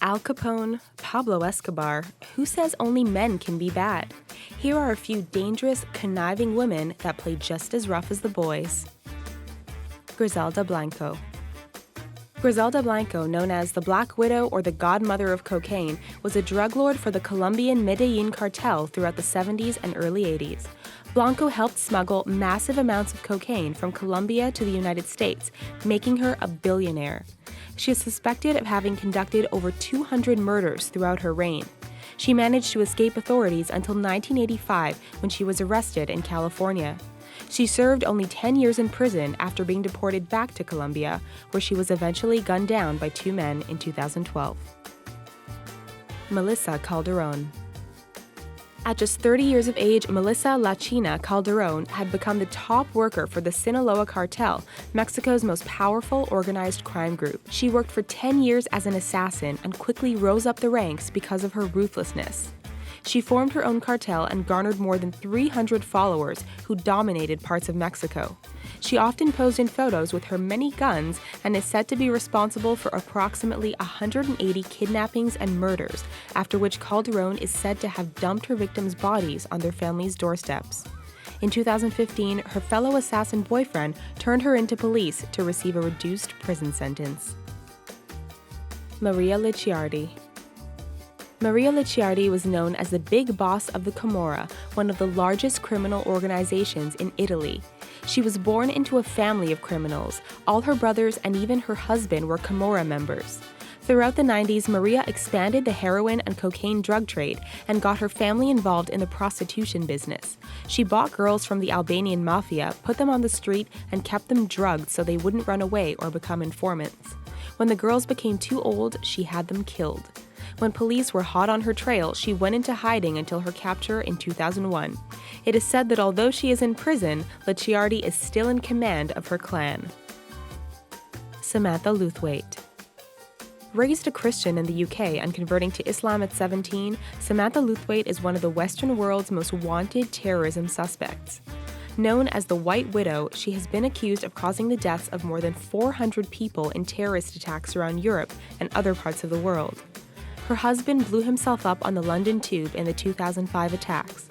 Al Capone, Pablo Escobar, who says only men can be bad? Here are a few dangerous, conniving women that play just as rough as the boys. Griselda Blanco. Griselda Blanco, known as the Black Widow or the Godmother of Cocaine, was a drug lord for the Colombian Medellin cartel throughout the 70s and early 80s. Blanco helped smuggle massive amounts of cocaine from Colombia to the United States, making her a billionaire. She is suspected of having conducted over 200 murders throughout her reign. She managed to escape authorities until 1985 when she was arrested in California. She served only 10 years in prison after being deported back to Colombia, where she was eventually gunned down by 2 men in 2012. Melissa Calderon. At just 30 years of age, Melissa La China Calderon had become the top worker for the Sinaloa cartel, Mexico's most powerful organized crime group. She worked for 10 years as an assassin and quickly rose up the ranks because of her ruthlessness. She formed her own cartel and garnered more than 300 followers who dominated parts of Mexico. She often posed in photos with her many guns and is said to be responsible for approximately 180 kidnappings and murders, after which Calderon is said to have dumped her victims' bodies on their families' doorsteps. In 2015, her fellow assassin boyfriend turned her into police to receive a reduced prison sentence. Maria Licciardi. Maria Licciardi was known as the Big Boss of the Camorra, one of the largest criminal organizations in Italy. She was born into a family of criminals. All her brothers and even her husband were Camorra members. Throughout the 90s, Maria expanded the heroin and cocaine drug trade and got her family involved in the prostitution business. She bought girls from the Albanian mafia, put them on the street, and kept them drugged so they wouldn't run away or become informants. When the girls became too old, she had them killed. When police were hot on her trail, she went into hiding until her capture in 2001. It is said that although she is in prison, Licciardi is still in command of her clan. Samantha LEWTHWAITE. Raised a Christian in the UK and converting to Islam at 17, Samantha LEWTHWAITE is one of the Western world's most wanted terrorism suspects. Known as the White Widow, she has been accused of causing the deaths of more than 400 people in terrorist attacks around Europe and other parts of the world. Her husband blew himself up on the London Tube in the 2005 attacks.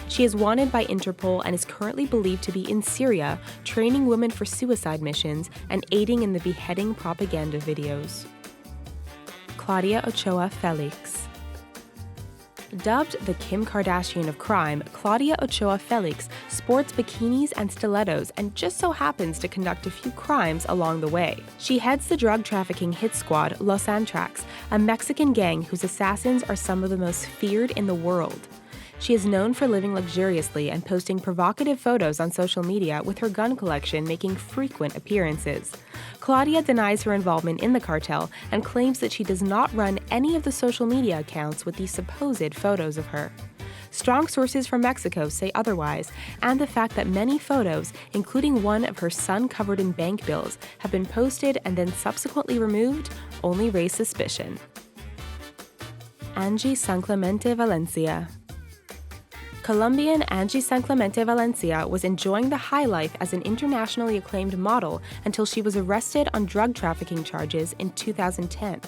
She is wanted by Interpol and is currently believed to be in Syria, training women for suicide missions and aiding in the beheading propaganda videos. Claudia Ochoa Felix. Dubbed the Kim Kardashian of crime, Claudia Ochoa Felix sports bikinis and stilettos and just so happens to conduct a few crimes along the way. She heads the drug trafficking hit squad Los Antrax, a Mexican gang whose assassins are some of the most feared in the world. She is known for living luxuriously and posting provocative photos on social media, with her gun collection making frequent appearances. Claudia denies her involvement in the cartel and claims that she does not run any of the social media accounts with these supposed photos of her. Strong sources from Mexico say otherwise, and the fact that many photos, including one of her son covered in bank bills, have been posted and then subsequently removed, only raise suspicion. Angie Sanclemente Valencia. Colombian Angie Sanclemente Valencia was enjoying the high life as an internationally acclaimed model until she was arrested on drug trafficking charges in 2010.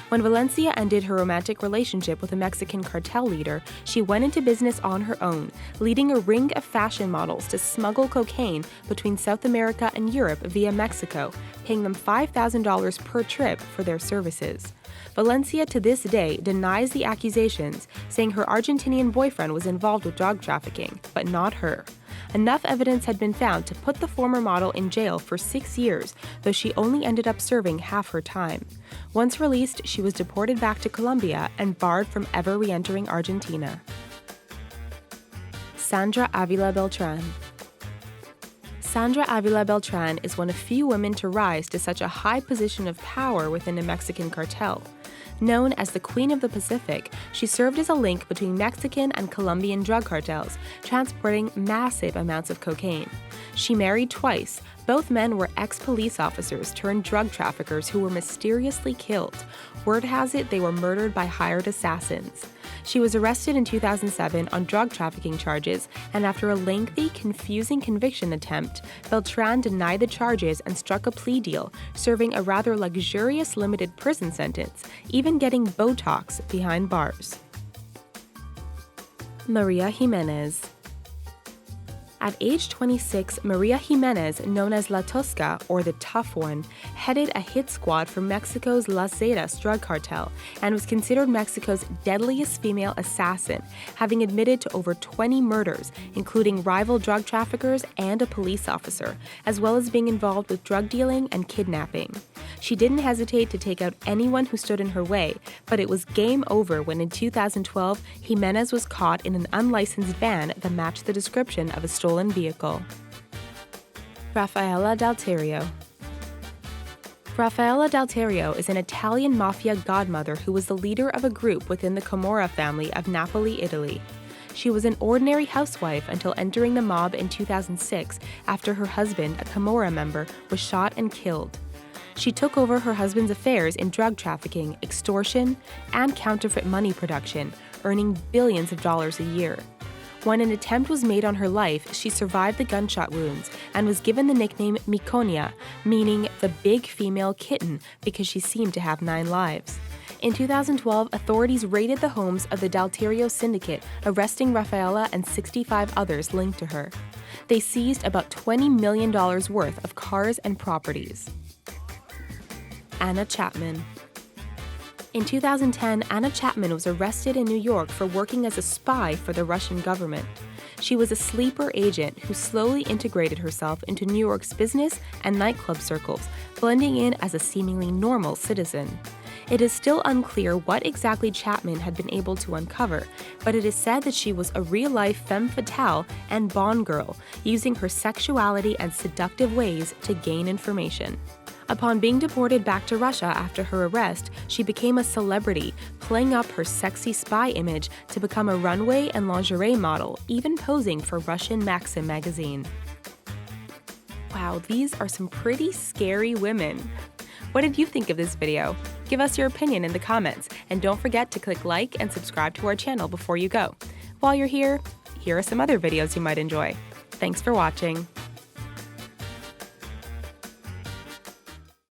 When Valencia ended her romantic relationship with a Mexican cartel leader, she went into business on her own, leading a ring of fashion models to smuggle cocaine between South America and Europe via Mexico, paying them $5,000 per trip for their services. Valencia to this day denies the accusations, saying her Argentinian boyfriend was involved with drug trafficking, but not her. Enough evidence had been found to put the former model in jail for 6 years, though she only ended up serving half her time. Once released, she was deported back to Colombia and barred from ever re-entering Argentina. Sandra Avila Beltran. Sandra Avila Beltran is one of few women to rise to such a high position of power within a Mexican cartel. Known as the Queen of the Pacific, she served as a link between Mexican and Colombian drug cartels, transporting massive amounts of cocaine. She married twice, Both men were ex-police officers turned drug traffickers who were mysteriously killed. Word has it they were murdered by hired assassins. She was arrested in 2007 on drug trafficking charges, and after a lengthy, confusing conviction attempt, Beltran denied the charges and struck a plea deal, serving a rather luxurious limited prison sentence, even getting Botox behind bars. Maria Jimenez. At age 26, Maria Jimenez, known as La Tosca, or the Tough One, headed a hit squad for Mexico's Las Zetas drug cartel and was considered Mexico's deadliest female assassin, having admitted to over 20 murders, including rival drug traffickers and a police officer, as well as being involved with drug dealing and kidnapping. She didn't hesitate to take out anyone who stood in her way, but it was game over when in 2012, Jimenez was caught in an unlicensed van that matched the description of a stolen vehicle. Raffaella Dalterio. Raffaella Dalterio is an Italian mafia godmother who was the leader of a group within the Camorra family of Napoli, Italy. She was an ordinary housewife until entering the mob in 2006 after her husband, a Camorra member, was shot and killed. She took over her husband's affairs in drug trafficking, extortion, and counterfeit money production, earning billions of dollars a year. When an attempt was made on her life, she survived the gunshot wounds and was given the nickname Miconia, meaning the big female kitten, because she seemed to have 9 lives. In 2012, authorities raided the homes of the Dalterio syndicate, arresting Raffaella and 65 others linked to her. They seized about $20 million worth of cars and properties. Anna Chapman. In 2010, Anna Chapman was arrested in New York for working as a spy for the Russian government. She was a sleeper agent who slowly integrated herself into New York's business and nightclub circles, blending in as a seemingly normal citizen. It is still unclear what exactly Chapman had been able to uncover, but it is said that she was a real-life femme fatale and Bond girl, using her sexuality and seductive ways to gain information. Upon being deported back to Russia after her arrest, she became a celebrity, playing up her sexy spy image to become a runway and lingerie model, even posing for Russian Maxim magazine. Wow, these are some pretty scary women. What did you think of this video? Give us your opinion in the comments, and don't forget to click like and subscribe to our channel before you go. While you're here, here are some other videos you might enjoy. Thanks for watching.